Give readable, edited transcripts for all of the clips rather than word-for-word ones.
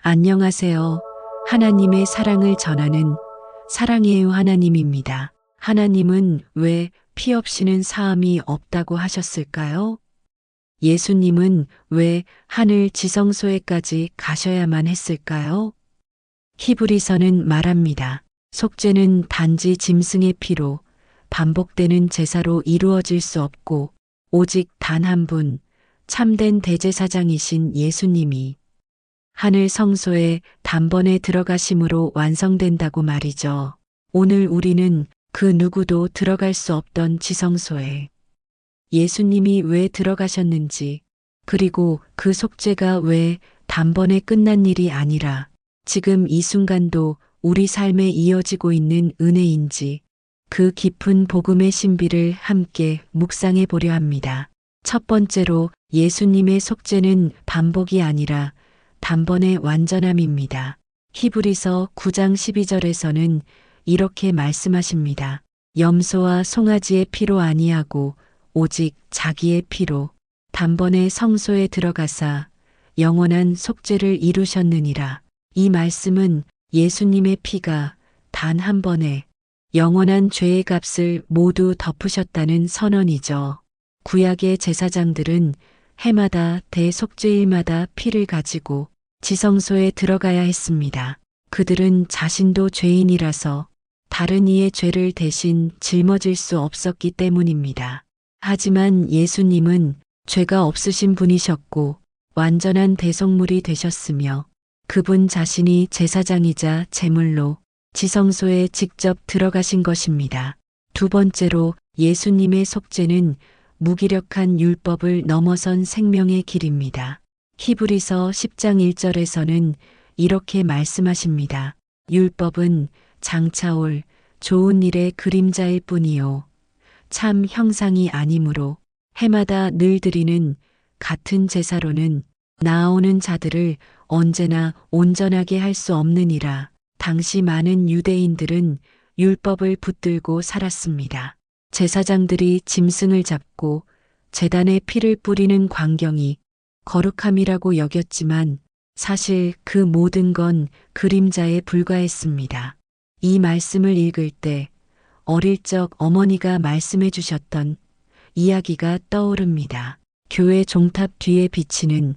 안녕하세요. 하나님의 사랑을 전하는 사랑해요 하나님입니다. 하나님은 왜 피 없이는 사함이 없다고 하셨을까요? 예수님은 왜 하늘 지성소에까지 가셔야만 했을까요? 히브리서는 말합니다. 속죄는 단지 짐승의 피로 반복되는 제사로 이루어질 수 없고 오직 단 한 분, 참된 대제사장이신 예수님이 하늘 성소에 단번에 들어가심으로 완성된다고 말이죠. 오늘 우리는 그 누구도 들어갈 수 없던 지성소에 예수님이 왜 들어가셨는지, 그리고 그 속죄가 왜 단번에 끝난 일이 아니라 지금 이 순간도 우리 삶에 이어지고 있는 은혜인지, 그 깊은 복음의 신비를 함께 묵상해 보려 합니다. 첫 번째로 예수님의 속죄는 반복이 아니라 단번의 완전함입니다. 히브리서 9장 12절에서는 이렇게 말씀하십니다. 염소와 송아지의 피로 아니하고 오직 자기의 피로 단번에 성소에 들어가사 영원한 속죄를 이루셨느니라. 이 말씀은 예수님의 피가 단 한 번에 영원한 죄의 값을 모두 덮으셨다는 선언이죠. 구약의 제사장들은 해마다 대속죄일마다 피를 가지고 지성소에 들어가야 했습니다. 그들은 자신도 죄인이라서 다른 이의 죄를 대신 짊어질 수 없었기 때문입니다. 하지만 예수님은 죄가 없으신 분이셨고 완전한 대속물이 되셨으며 그분 자신이 제사장이자 제물로 지성소에 직접 들어가신 것입니다. 두 번째로 예수님의 속죄는 무기력한 율법을 넘어선 생명의 길입니다. 히브리서 10장 1절에서는 이렇게 말씀하십니다. 율법은 장차 올 좋은 일의 그림자일 뿐이요 참 형상이 아니므로 해마다 늘 드리는 같은 제사로는 나아오는 자들을 언제나 온전하게 할 수 없느니라. 당시 많은 유대인들은 율법을 붙들고 살았습니다. 제사장들이 짐승을 잡고 제단에 피를 뿌리는 광경이 거룩함이라고 여겼지만 사실 그 모든 건 그림자에 불과했습니다. 이 말씀을 읽을 때 어릴 적 어머니가 말씀해 주셨던 이야기가 떠오릅니다. 교회 종탑 뒤에 비치는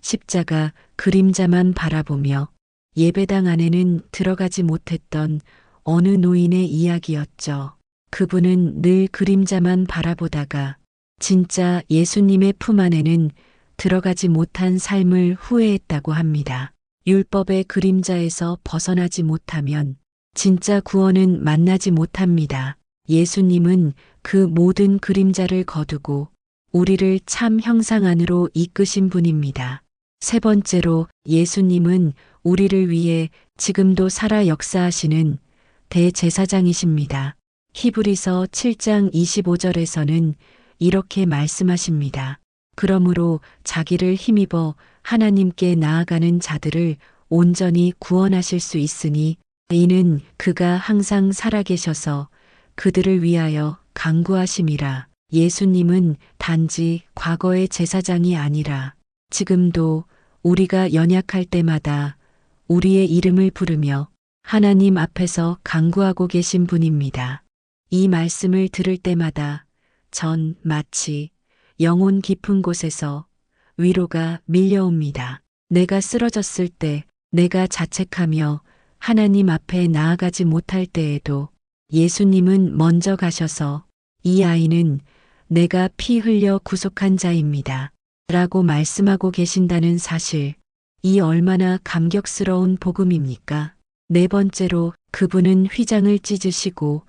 십자가 그림자만 바라보며 예배당 안에는 들어가지 못했던 어느 노인의 이야기였죠. 그분은 늘 그림자만 바라보다가 진짜 예수님의 품 안에는 들어가지 못한 삶을 후회했다고 합니다. 율법의 그림자에서 벗어나지 못하면 진짜 구원은 만나지 못합니다. 예수님은 그 모든 그림자를 거두고 우리를 참 형상 안으로 이끄신 분입니다. 세 번째로 예수님은 우리를 위해 지금도 살아 역사하시는 대제사장이십니다. 히브리서 7장 25절에서는 이렇게 말씀하십니다. 그러므로 자기를 힘입어 하나님께 나아가는 자들을 온전히 구원하실 수 있으니 이는 그가 항상 살아계셔서 그들을 위하여 간구하심이라. 예수님은 단지 과거의 제사장이 아니라 지금도 우리가 연약할 때마다 우리의 이름을 부르며 하나님 앞에서 간구하고 계신 분입니다. 이 말씀을 들을 때마다 전 마치 영혼 깊은 곳에서 위로가 밀려옵니다. 내가 쓰러졌을 때, 내가 자책하며 하나님 앞에 나아가지 못할 때에도 예수님은 먼저 가셔서 이 아이는 내가 피 흘려 구속한 자입니다. 라고 말씀하고 계신다는 사실, 이 얼마나 감격스러운 복음입니까? 네 번째로 그분은 휘장을 찢으시고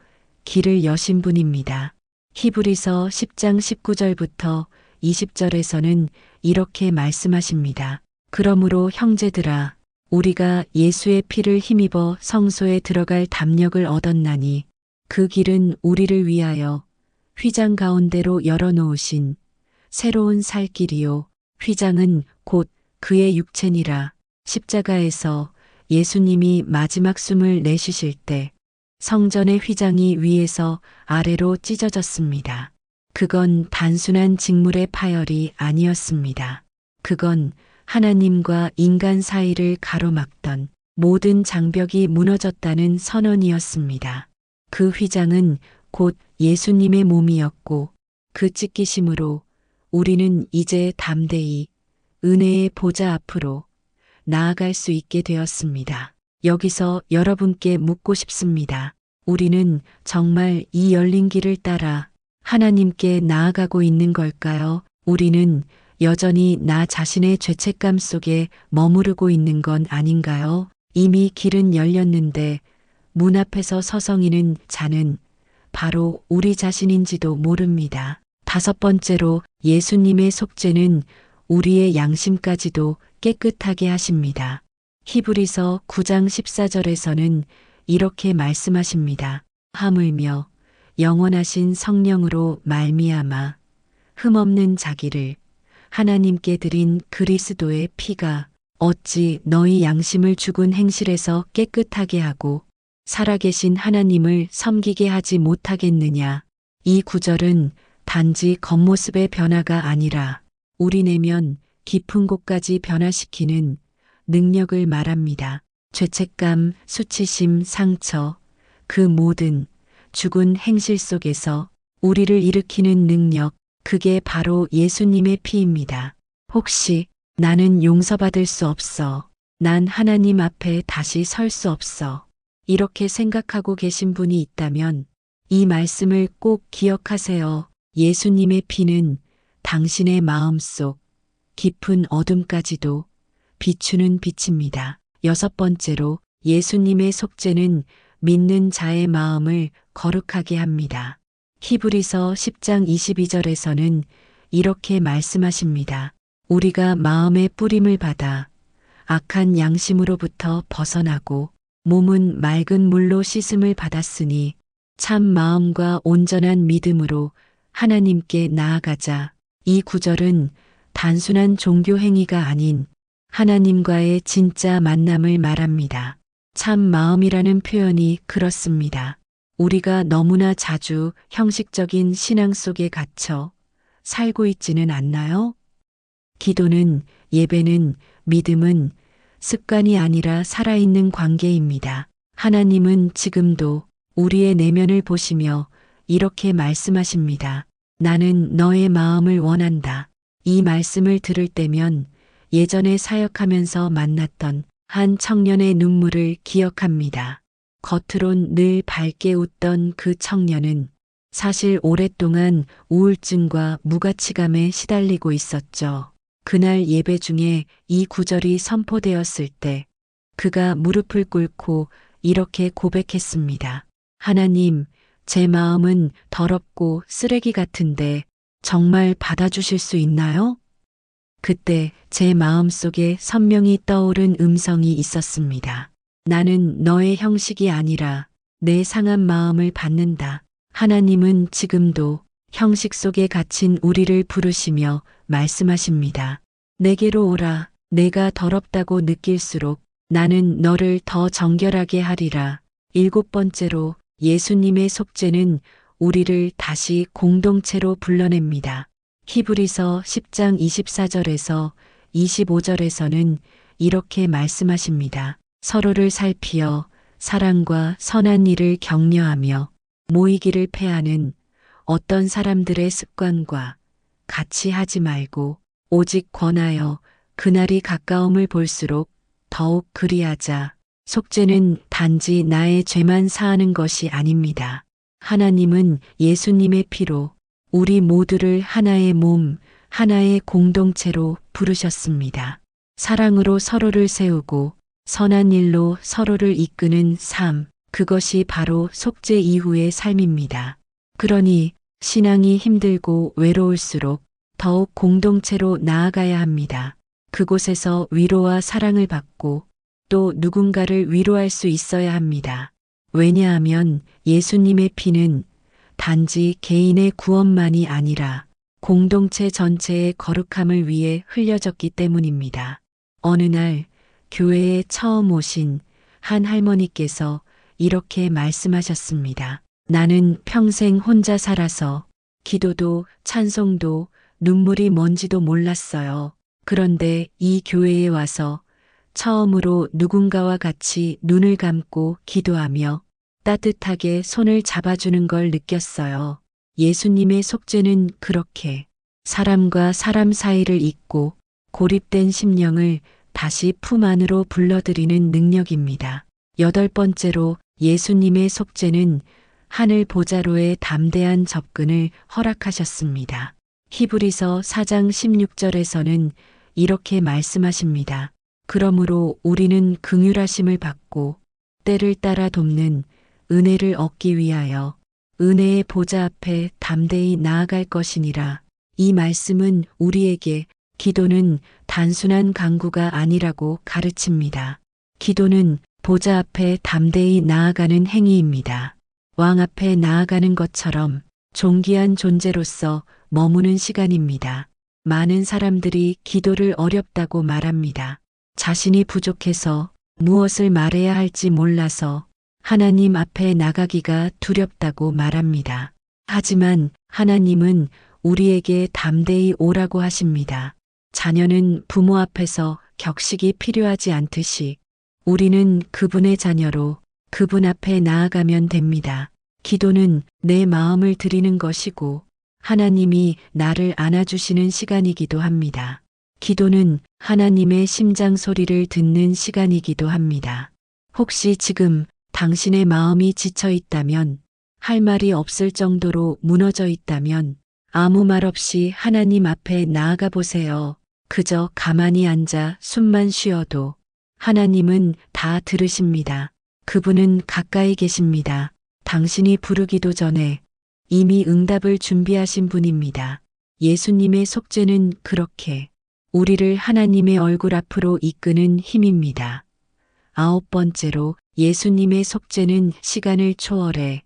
길을 여신 분입니다. 히브리서 10장 19절부터 20절에서는 이렇게 말씀하십니다. 그러므로 형제들아, 우리가 예수의 피를 힘입어 성소에 들어갈 담력을 얻었나니 그 길은 우리를 위하여 휘장 가운데로 열어놓으신 새로운 살 길이요. 휘장은 곧 그의 육체니라. 십자가에서 예수님이 마지막 숨을 내쉬실 때 성전의 휘장이 위에서 아래로 찢어졌습니다. 그건 단순한 직물의 파열이 아니었습니다. 그건 하나님과 인간 사이를 가로막던 모든 장벽이 무너졌다는 선언이었습니다. 그 휘장은 곧 예수님의 몸이었고 그 찢기심으로 우리는 이제 담대히 은혜의 보좌 앞으로 나아갈 수 있게 되었습니다. 여기서 여러분께 묻고 싶습니다. 우리는 정말 이 열린 길을 따라 하나님께 나아가고 있는 걸까요? 우리는 여전히 나 자신의 죄책감 속에 머무르고 있는 건 아닌가요? 이미 길은 열렸는데 문 앞에서 서성이는 자는 바로 우리 자신인지도 모릅니다. 다섯 번째로 예수님의 속죄는 우리의 양심까지도 깨끗하게 하십니다. 히브리서 9장 14절에서는 이렇게 말씀하십니다. 하물며 영원하신 성령으로 말미암아 흠없는 자기를 하나님께 드린 그리스도의 피가 어찌 너희 양심을 죽은 행실에서 깨끗하게 하고 살아계신 하나님을 섬기게 하지 못하겠느냐. 이 구절은 단지 겉모습의 변화가 아니라 우리 내면 깊은 곳까지 변화시키는 능력을 말합니다. 죄책감, 수치심, 상처, 그 모든 죽은 행실 속에서 우리를 일으키는 능력, 그게 바로 예수님의 피입니다. 혹시 나는 용서받을 수 없어. 난 하나님 앞에 다시 설 수 없어. 이렇게 생각하고 계신 분이 있다면 이 말씀을 꼭 기억하세요. 예수님의 피는 당신의 마음속 깊은 어둠까지도 비추는 빛입니다. 여섯 번째로 예수님의 속죄는 믿는 자의 마음을 거룩하게 합니다. 히브리서 10장 22절에서는 이렇게 말씀하십니다. 우리가 마음의 뿌림을 받아 악한 양심으로부터 벗어나고 몸은 맑은 물로 씻음을 받았으니 참 마음과 온전한 믿음으로 하나님께 나아가자. 이 구절은 단순한 종교 행위가 아닌 하나님과의 진짜 만남을 말합니다. 참 마음이라는 표현이 그렇습니다. 우리가 너무나 자주 형식적인 신앙 속에 갇혀 살고 있지는 않나요? 기도는, 예배는, 믿음은 습관이 아니라 살아있는 관계입니다. 하나님은 지금도 우리의 내면을 보시며 이렇게 말씀하십니다. 나는 너의 마음을 원한다. 이 말씀을 들을 때면 예전에 사역하면서 만났던 한 청년의 눈물을 기억합니다. 겉으론 늘 밝게 웃던 그 청년은 사실 오랫동안 우울증과 무가치감에 시달리고 있었죠. 그날 예배 중에 이 구절이 선포되었을 때 그가 무릎을 꿇고 이렇게 고백했습니다. 하나님, 제 마음은 더럽고 쓰레기 같은데 정말 받아주실 수 있나요? 그때 제 마음속에 선명히 떠오른 음성이 있었습니다. 나는 너의 형식이 아니라 내 상한 마음을 받는다. 하나님은 지금도 형식 속에 갇힌 우리를 부르시며 말씀하십니다. 내게로 오라. 내가 더럽다고 느낄수록 나는 너를 더 정결하게 하리라. 일곱 번째로 예수님의 속죄는 우리를 다시 공동체로 불러냅니다. 히브리서 10장 24절에서 25절에서는 이렇게 말씀하십니다. 서로를 살피어 사랑과 선한 일을 격려하며 모이기를 패하는 어떤 사람들의 습관과 같이 하지 말고 오직 권하여 그날이 가까움을 볼수록 더욱 그리하자. 속죄는 단지 나의 죄만 사하는 것이 아닙니다. 하나님은 예수님의 피로 우리 모두를 하나의 몸, 하나의 공동체로 부르셨습니다. 사랑으로 서로를 세우고 선한 일로 서로를 이끄는 삶, 그것이 바로 속죄 이후의 삶입니다. 그러니 신앙이 힘들고 외로울수록 더욱 공동체로 나아가야 합니다. 그곳에서 위로와 사랑을 받고 또 누군가를 위로할 수 있어야 합니다. 왜냐하면 예수님의 피는 단지 개인의 구원만이 아니라 공동체 전체의 거룩함을 위해 흘려졌기 때문입니다. 어느 날 교회에 처음 오신 한 할머니께서 이렇게 말씀하셨습니다. 나는 평생 혼자 살아서 기도도 찬송도 눈물이 뭔지도 몰랐어요. 그런데 이 교회에 와서 처음으로 누군가와 같이 눈을 감고 기도하며 따뜻하게 손을 잡아주는 걸 느꼈어요. 예수님의 속죄는 그렇게 사람과 사람 사이를 잇고 고립된 심령을 다시 품 안으로 불러들이는 능력입니다. 여덟 번째로 예수님의 속죄는 하늘 보좌로의 담대한 접근을 허락하셨습니다. 히브리서 4장 16절에서는 이렇게 말씀하십니다. 그러므로 우리는 긍휼하심을 받고 때를 따라 돕는 은혜를 얻기 위하여 은혜의 보좌 앞에 담대히 나아갈 것이니라. 이 말씀은 우리에게 기도는 단순한 간구가 아니라고 가르칩니다. 기도는 보좌 앞에 담대히 나아가는 행위입니다. 왕 앞에 나아가는 것처럼 존귀한 존재로서 머무는 시간입니다. 많은 사람들이 기도를 어렵다고 말합니다. 자신이 부족해서 무엇을 말해야 할지 몰라서 하나님 앞에 나가기가 두렵다고 말합니다. 하지만 하나님은 우리에게 담대히 오라고 하십니다. 자녀는 부모 앞에서 격식이 필요하지 않듯이 우리는 그분의 자녀로 그분 앞에 나아가면 됩니다. 기도는 내 마음을 드리는 것이고 하나님이 나를 안아주시는 시간이기도 합니다. 기도는 하나님의 심장 소리를 듣는 시간이기도 합니다. 혹시 지금 당신의 마음이 지쳐 있다면, 할 말이 없을 정도로 무너져 있다면 아무 말 없이 하나님 앞에 나아가 보세요. 그저 가만히 앉아 숨만 쉬어도 하나님은 다 들으십니다. 그분은 가까이 계십니다. 당신이 부르기도 전에 이미 응답을 준비하신 분입니다. 예수님의 속죄는 그렇게 우리를 하나님의 얼굴 앞으로 이끄는 힘입니다. 아홉 번째로 예수님의 속죄는 시간을 초월해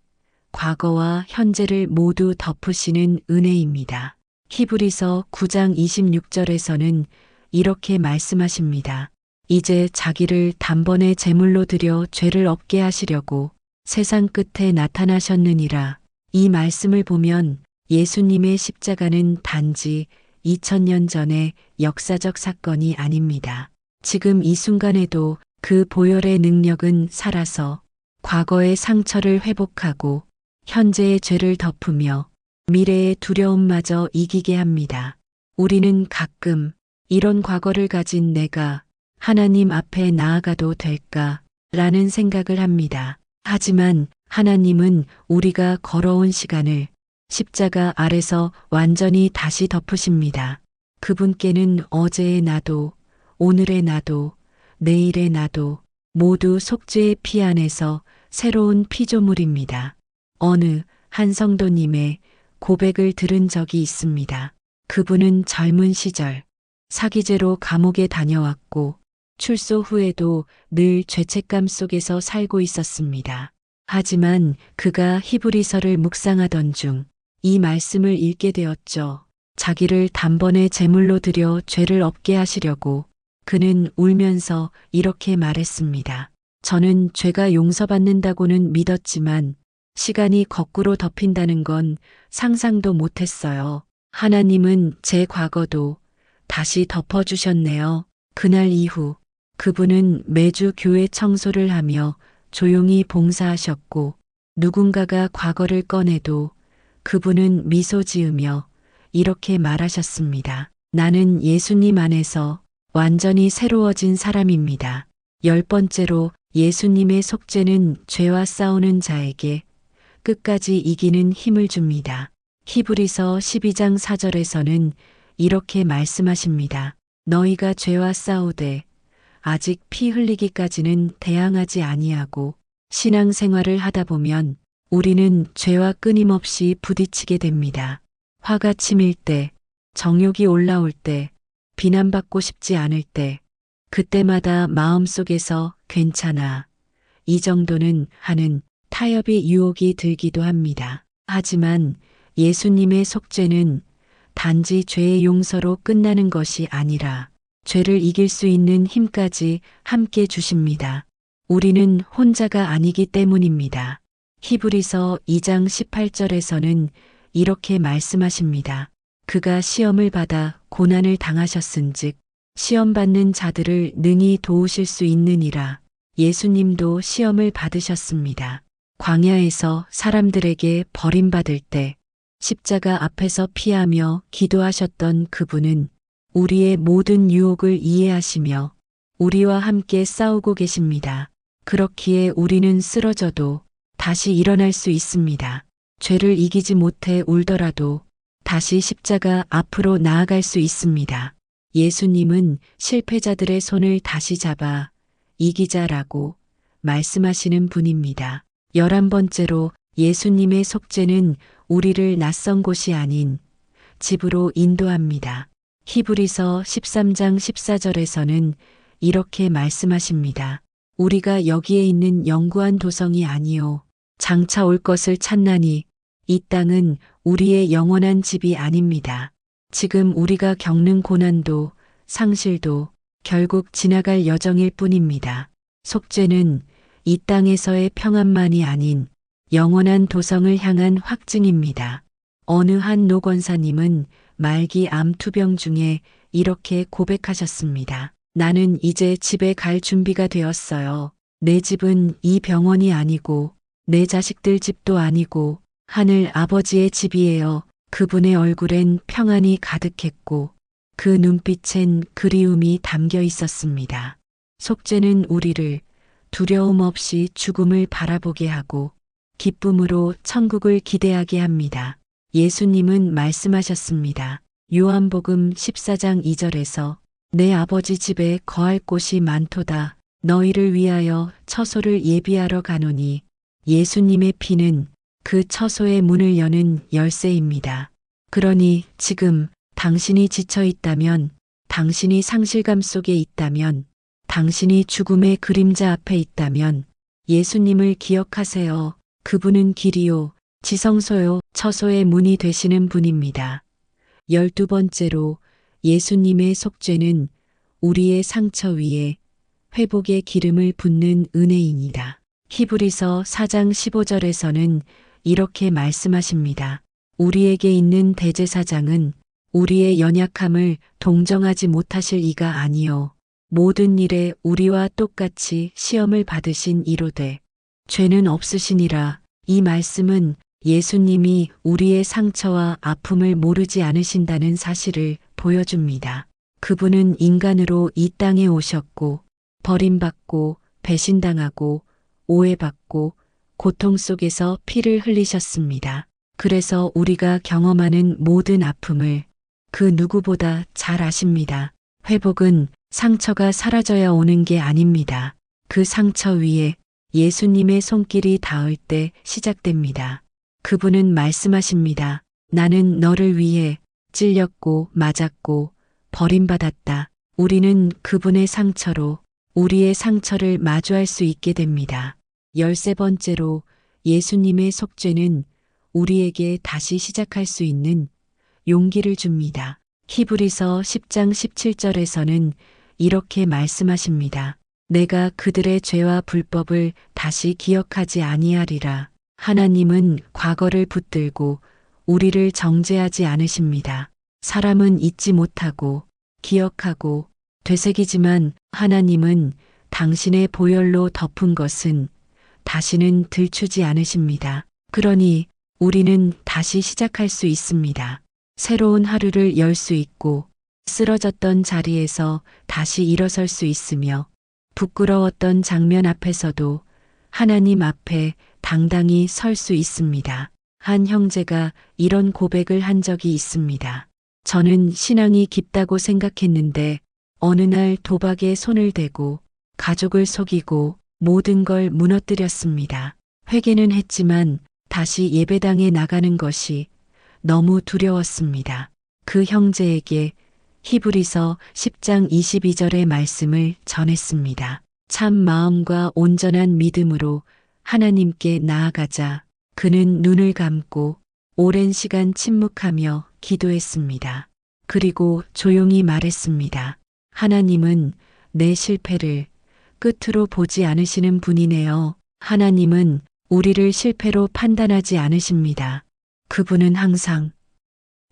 과거와 현재를 모두 덮으시는 은혜입니다. 히브리서 9장 26절에서는 이렇게 말씀하십니다. 이제 자기를 단번에 제물로 드려 죄를 없게 하시려고 세상 끝에 나타나셨느니라. 이 말씀을 보면 예수님의 십자가는 단지 2000년 전의 역사적 사건이 아닙니다. 지금 이 순간에도 그 보혈의 능력은 살아서 과거의 상처를 회복하고 현재의 죄를 덮으며 미래의 두려움마저 이기게 합니다. 우리는 가끔 이런 과거를 가진 내가 하나님 앞에 나아가도 될까? 라는 생각을 합니다. 하지만 하나님은 우리가 걸어온 시간을 십자가 아래서 완전히 다시 덮으십니다. 그분께는 어제의 나도, 오늘의 나도, 내일의 나도 모두 속죄의 피 안에서 새로운 피조물입니다. 어느 한 성도님의 고백을 들은 적이 있습니다. 그분은 젊은 시절 사기죄로 감옥에 다녀왔고 출소 후에도 늘 죄책감 속에서 살고 있었습니다. 하지만 그가 히브리서를 묵상하던 중 이 말씀을 읽게 되었죠. 자기를 단번에 제물로 드려 죄를 없게 하시려고 그는 울면서 이렇게 말했습니다. 저는 죄가 용서받는다고는 믿었지만 시간이 거꾸로 덮인다는 건 상상도 못했어요. 하나님은 제 과거도 다시 덮어주셨네요. 그날 이후 그분은 매주 교회 청소를 하며 조용히 봉사하셨고 누군가가 과거를 꺼내도 그분은 미소 지으며 이렇게 말하셨습니다. 나는 예수님 안에서 완전히 새로워진 사람입니다. 열 번째로 예수님의 속죄는 죄와 싸우는 자에게 끝까지 이기는 힘을 줍니다. 히브리서 12장 4절에서는 이렇게 말씀하십니다. 너희가 죄와 싸우되 아직 피 흘리기까지는 대항하지 아니하고 신앙생활을 하다 보면 우리는 죄와 끊임없이 부딪히게 됩니다. 화가 치밀 때, 정욕이 올라올 때, 비난받고 싶지 않을 때, 그때마다 마음속에서 괜찮아, 이 정도는 하는 타협의 유혹이 들기도 합니다. 하지만 예수님의 속죄는 단지 죄의 용서로 끝나는 것이 아니라 죄를 이길 수 있는 힘까지 함께 주십니다. 우리는 혼자가 아니기 때문입니다. 히브리서 2장 18절에서는 이렇게 말씀하십니다. 그가 시험을 받아 고난을 당하셨은즉 시험 받는 자들을 능히 도우실 수 있느니라. 예수님도 시험을 받으셨습니다. 광야에서 사람들에게 버림받을 때 십자가 앞에서 피하며 기도하셨던 그분은 우리의 모든 유혹을 이해하시며 우리와 함께 싸우고 계십니다. 그렇기에 우리는 쓰러져도 다시 일어날 수 있습니다. 죄를 이기지 못해 울더라도 다시 십자가 앞으로 나아갈 수 있습니다. 예수님은 실패자들의 손을 다시 잡아 이기자라고 말씀하시는 분입니다. 11번째로 예수님의 속죄는 우리를 낯선 곳이 아닌 집으로 인도합니다. 히브리서 13장 14절에서는 이렇게 말씀하십니다. 우리가 여기에 있는 영구한 도성이 아니요 장차 올 것을 찾나니 이 땅은 우리의 영원한 집이 아닙니다. 지금 우리가 겪는 고난도 상실도 결국 지나갈 여정일 뿐입니다. 속죄는 이 땅에서의 평안만이 아닌 영원한 도성을 향한 확증입니다. 어느 한 노권사님은 말기 암 투병 중에 이렇게 고백하셨습니다. 나는 이제 집에 갈 준비가 되었어요. 내 집은 이 병원이 아니고 내 자식들 집도 아니고 하늘 아버지의 집이에요. 그분의 얼굴엔 평안이 가득했고 그 눈빛엔 그리움이 담겨 있었습니다. 속죄는 우리를 두려움 없이 죽음을 바라보게 하고 기쁨으로 천국을 기대하게 합니다. 예수님은 말씀하셨습니다. 요한복음 14장 2절에서 내 아버지 집에 거할 곳이 많도다. 너희를 위하여 처소를 예비하러 가노니 예수님의 피는 그 처소의 문을 여는 열쇠입니다. 그러니 지금 당신이 지쳐 있다면, 당신이 상실감 속에 있다면, 당신이 죽음의 그림자 앞에 있다면 예수님을 기억하세요. 그분은 길이요, 지성소요, 처소의 문이 되시는 분입니다. 12번째로 예수님의 속죄는 우리의 상처 위에 회복의 기름을 붓는 은혜입니다. 히브리서 4장 15절에서는 이렇게 말씀하십니다. 우리에게 있는 대제사장은 우리의 연약함을 동정하지 못하실 이가 아니요 모든 일에 우리와 똑같이 시험을 받으신 이로되 죄는 없으시니라. 이 말씀은 예수님이 우리의 상처와 아픔을 모르지 않으신다는 사실을 보여줍니다. 그분은 인간으로 이 땅에 오셨고 버림받고 배신당하고 오해받고 고통 속에서 피를 흘리셨습니다. 그래서 우리가 경험하는 모든 아픔을 그 누구보다 잘 아십니다. 회복은 상처가 사라져야 오는 게 아닙니다. 그 상처 위에 예수님의 손길이 닿을 때 시작됩니다. 그분은 말씀하십니다. 나는 너를 위해 찔렸고 맞았고 버림받았다. 우리는 그분의 상처로 우리의 상처를 마주할 수 있게 됩니다. 13번째로 예수님의 속죄는 우리에게 다시 시작할 수 있는 용기를 줍니다. 히브리서 10장 17절에서는 이렇게 말씀하십니다. 내가 그들의 죄와 불법을 다시 기억하지 아니하리라. 하나님은 과거를 붙들고 우리를 정죄하지 않으십니다. 사람은 잊지 못하고 기억하고 되새기지만 하나님은 당신의 보혈로 덮은 것은 다시는 들추지 않으십니다. 그러니 우리는 다시 시작할 수 있습니다. 새로운 하루를 열 수 있고 쓰러졌던 자리에서 다시 일어설 수 있으며 부끄러웠던 장면 앞에서도 하나님 앞에 당당히 설 수 있습니다. 한 형제가 이런 고백을 한 적이 있습니다. 저는 신앙이 깊다고 생각했는데 어느 날 도박에 손을 대고 가족을 속이고 모든 걸 무너뜨렸습니다. 회개는 했지만 다시 예배당에 나가는 것이 너무 두려웠습니다. 그 형제에게 히브리서 10장 22절의 말씀을 전했습니다. 참 마음과 온전한 믿음으로 하나님께 나아가자. 그는 눈을 감고 오랜 시간 침묵하며 기도했습니다. 그리고 조용히 말했습니다. 하나님은 내 실패를 끝으로 보지 않으시는 분이네요. 하나님은 우리를 실패로 판단하지 않으십니다. 그분은 항상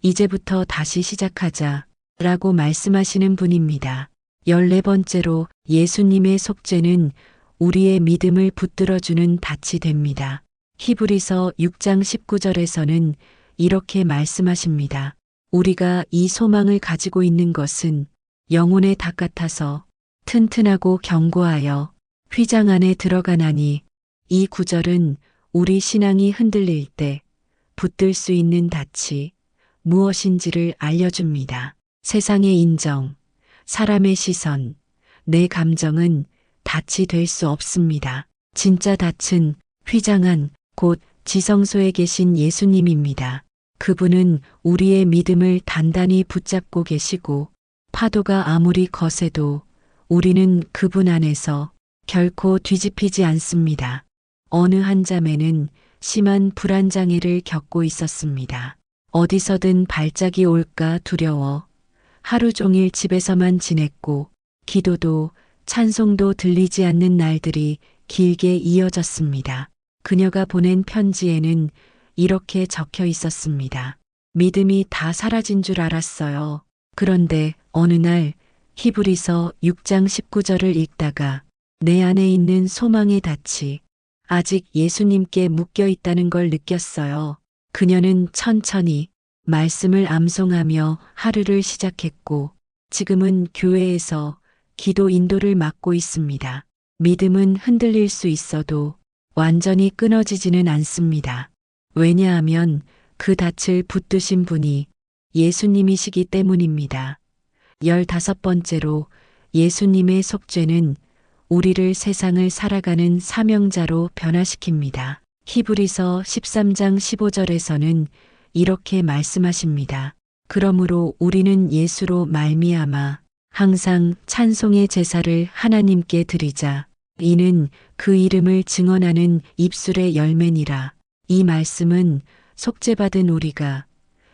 이제부터 다시 시작하자 라고 말씀하시는 분입니다. 14번째로 예수님의 속죄는 우리의 믿음을 붙들어주는 닻이 됩니다. 히브리서 6장 19절에서는 이렇게 말씀하십니다. 우리가 이 소망을 가지고 있는 것은 영혼의 닭 같아서 튼튼하고 견고하여 휘장 안에 들어가나니, 이 구절은 우리 신앙이 흔들릴 때 붙들 수 있는 닻이 무엇인지를 알려줍니다. 세상의 인정, 사람의 시선, 내 감정은 닻이 될 수 없습니다. 진짜 닻은 휘장한 곧 지성소에 계신 예수님입니다. 그분은 우리의 믿음을 단단히 붙잡고 계시고 파도가 아무리 거세도 우리는 그분 안에서 결코 뒤집히지 않습니다. 어느 한 자매는 심한 불안장애를 겪고 있었습니다. 어디서든 발작이 올까 두려워 하루 종일 집에서만 지냈고 기도도 찬송도 들리지 않는 날들이 길게 이어졌습니다. 그녀가 보낸 편지에는 이렇게 적혀 있었습니다. 믿음이 다 사라진 줄 알았어요. 그런데 어느 날 히브리서 6장 19절을 읽다가 내 안에 있는 소망의 닻이 아직 예수님께 묶여 있다는 걸 느꼈어요. 그녀는 천천히 말씀을 암송하며 하루를 시작했고 지금은 교회에서 기도 인도를 맡고 있습니다. 믿음은 흔들릴 수 있어도 완전히 끊어지지는 않습니다. 왜냐하면 그 닻을 붙드신 분이 예수님이시기 때문입니다. 15번째로 예수님의 속죄는 우리를 세상을 살아가는 사명자로 변화시킵니다. 히브리서 13장 15절에서는 이렇게 말씀하십니다. 그러므로 우리는 예수로 말미암아 항상 찬송의 제사를 하나님께 드리자. 이는 그 이름을 증언하는 입술의 열매니라. 이 말씀은 속죄받은 우리가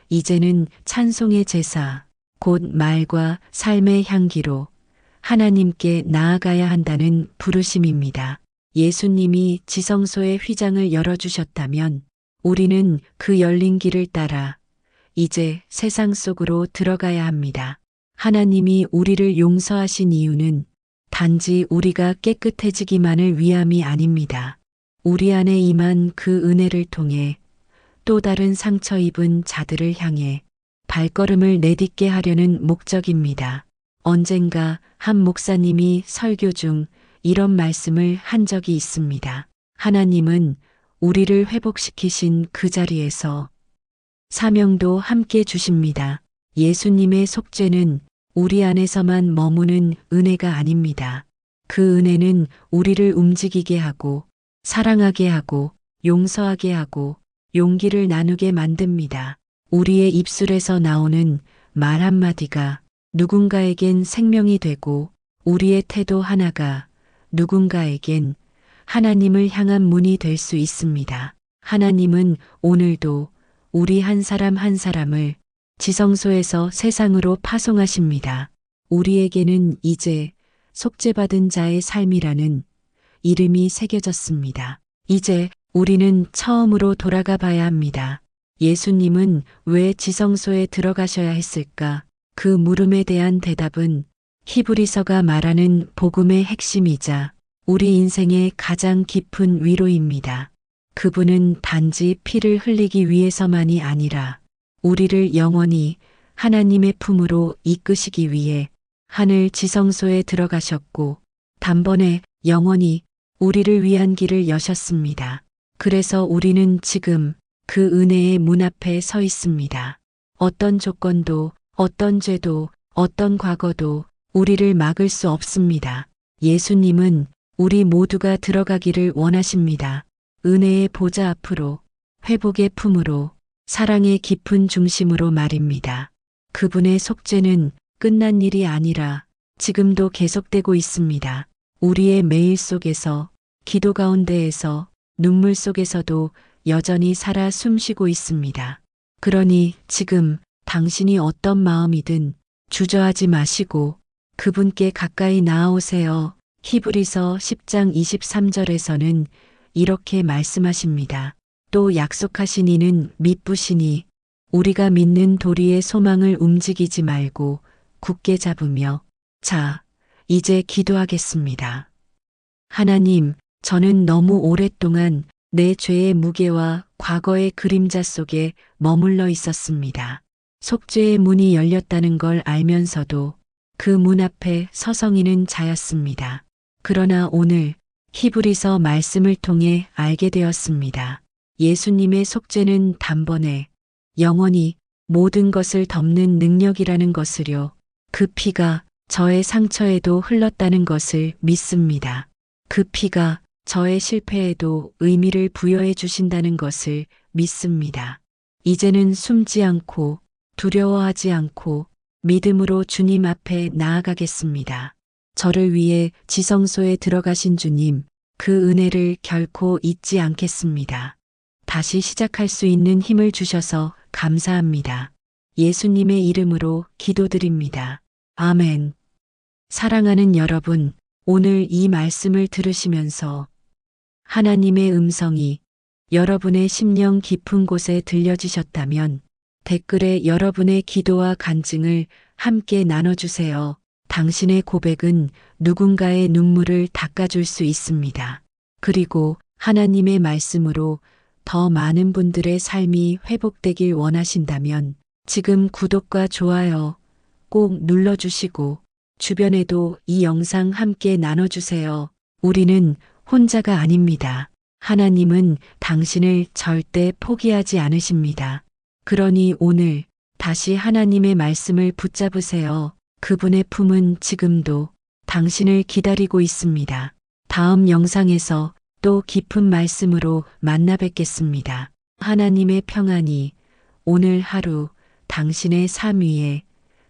이제는 찬송의 제사, 곧 말과 삶의 향기로 하나님께 나아가야 한다는 부르심입니다. 예수님이 지성소의 휘장을 열어주셨다면 우리는 그 열린 길을 따라 이제 세상 속으로 들어가야 합니다. 하나님이 우리를 용서하신 이유는 단지 우리가 깨끗해지기만을 위함이 아닙니다. 우리 안에 임한 그 은혜를 통해 또 다른 상처 입은 자들을 향해 발걸음을 내딛게 하려는 목적입니다. 언젠가 한 목사님이 설교 중 이런 말씀을 한 적이 있습니다. 하나님은 우리를 회복시키신 그 자리에서 사명도 함께 주십니다. 예수님의 속죄는 우리 안에서만 머무는 은혜가 아닙니다. 그 은혜는 우리를 움직이게 하고 사랑하게 하고 용서하게 하고 용기를 나누게 만듭니다. 우리의 입술에서 나오는 말 한마디가 누군가에겐 생명이 되고 우리의 태도 하나가 누군가에겐 하나님을 향한 문이 될 수 있습니다. 하나님은 오늘도 우리 한 사람 한 사람을 지성소에서 세상으로 파송하십니다. 우리에게는 이제 속죄받은 자의 삶이라는 이름이 새겨졌습니다. 이제 우리는 처음으로 돌아가 봐야 합니다. 예수님은 왜 지성소에 들어가셔야 했을까? 그 물음에 대한 대답은 히브리서가 말하는 복음의 핵심이자 우리 인생의 가장 깊은 위로입니다. 그분은 단지 피를 흘리기 위해서만이 아니라 우리를 영원히 하나님의 품으로 이끄시기 위해 하늘 지성소에 들어가셨고 단번에 영원히 우리를 위한 길을 여셨습니다. 그래서 우리는 지금 그 은혜의 문 앞에 서 있습니다. 어떤 조건도, 어떤 죄도, 어떤 과거도 우리를 막을 수 없습니다. 예수님은 우리 모두가 들어가기를 원하십니다. 은혜의 보좌 앞으로, 회복의 품으로, 사랑의 깊은 중심으로 말입니다. 그분의 속죄는 끝난 일이 아니라 지금도 계속되고 있습니다. 우리의 매일 속에서, 기도 가운데에서, 눈물 속에서도 여전히 살아 숨쉬고 있습니다. 그러니 지금 당신이 어떤 마음이든 주저하지 마시고 그분께 가까이 나아오세요. 히브리서 10장 23절에서는 이렇게 말씀하십니다. 또 약속하신 이는 미쁘시니 우리가 믿는 도리의 소망을 움직이지 말고 굳게 잡으며 자, 이제 기도하겠습니다. 하나님, 저는 너무 오랫동안 내 죄의 무게와 과거의 그림자 속에 머물러 있었습니다. 속죄의 문이 열렸다는 걸 알면서도 그 문 앞에 서성이는 자였습니다. 그러나 오늘 히브리서 말씀을 통해 알게 되었습니다. 예수님의 속죄는 단번에 영원히 모든 것을 덮는 능력이라는 것을요. 그 피가 저의 상처에도 흘렀다는 것을 믿습니다. 그 피가 저의 실패에도 의미를 부여해 주신다는 것을 믿습니다. 이제는 숨지 않고 두려워하지 않고 믿음으로 주님 앞에 나아가겠습니다. 저를 위해 지성소에 들어가신 주님, 그 은혜를 결코 잊지 않겠습니다. 다시 시작할 수 있는 힘을 주셔서 감사합니다. 예수님의 이름으로 기도드립니다. 아멘. 사랑하는 여러분, 오늘 이 말씀을 들으시면서 하나님의 음성이 여러분의 심령 깊은 곳에 들려지셨다면 댓글에 여러분의 기도와 간증을 함께 나눠주세요. 당신의 고백은 누군가의 눈물을 닦아줄 수 있습니다. 그리고 하나님의 말씀으로 더 많은 분들의 삶이 회복되길 원하신다면 지금 구독과 좋아요 꼭 눌러주시고 주변에도 이 영상 함께 나눠주세요. 우리는 혼자가 아닙니다. 하나님은 당신을 절대 포기하지 않으십니다. 그러니 오늘 다시 하나님의 말씀을 붙잡으세요. 그분의 품은 지금도 당신을 기다리고 있습니다. 다음 영상에서 또 깊은 말씀으로 만나 뵙겠습니다. 하나님의 평안이 오늘 하루 당신의 삶 위에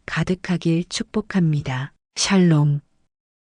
가득하길 축복합니다. 샬롬.